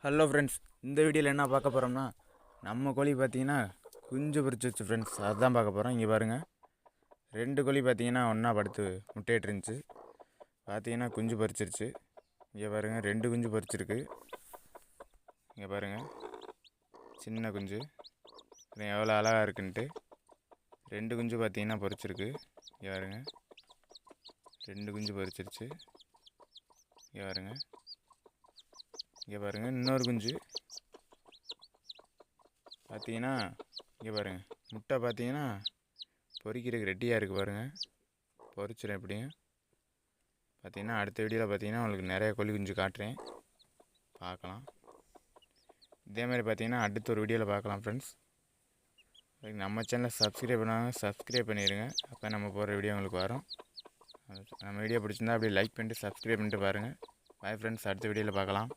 Hello friends, இந்த வீடியோவில் என்ன பார்க்க போகிறோம்னா நம்ம கோழி பார்த்தீங்கன்னா குஞ்சு பொரிச்சிருச்சு ஃப்ரெண்ட்ஸ். அதுதான் பார்க்க போகிறோம். இங்கே பாருங்கள், 2 கோழி பார்த்தீங்கன்னா ஒன்றா படுத்து முட்டையிட்டு இருந்துச்சு. பார்த்தீங்கன்னா குஞ்சு பொரிச்சிருச்சு. இங்கே பாருங்கள், 2 குஞ்சு பொரிச்சிருக்கு. இங்கே பாருங்கள், சின்ன குஞ்சு எவ்வளோ அழகாக இருக்குன்ட்டு. 2 குஞ்சு பார்த்தீங்கன்னா பொரிச்சிருக்கு. இங்கே பாருங்கள், 2 குஞ்சு பொரிச்சிருச்சு. இங்கே பாருங்கள், இங்கே பாருங்கள், இன்னொரு குஞ்சு பார்த்தீங்கன்னா இங்கே பாருங்கள், முட்டை பார்த்தீங்கன்னா பொரிக்கிறதுக்கு ரெடியாக இருக்குது பாருங்கள். பொரிச்சிடும் எப்படியும். பார்த்தீங்கன்னா அடுத்த வீடியோவில் பார்த்தீங்கன்னா உங்களுக்கு நிறைய கோழி குஞ்சு காட்டுறேன், பார்க்கலாம். இதேமாதிரி பார்த்தீங்கன்னா அடுத்த ஒரு வீடியோவில் பார்க்கலாம் ஃப்ரெண்ட்ஸ். நம்ம சேனலை சப்ஸ்கிரைப் பண்ணாங்க, சப்ஸ்கிரைப் பண்ணிடுங்க. அப்போ நம்ம போகிற வீடியோ உங்களுக்கு வரும். நம்ம வீடியோ பிடிச்சிருந்தா அப்படியே லைக் பண்ணிட்டு சப்ஸ்கிரைப் பண்ணிட்டு பாருங்கள். பாய் ஃப்ரெண்ட்ஸ், அடுத்த வீடியோவில் பார்க்கலாம்.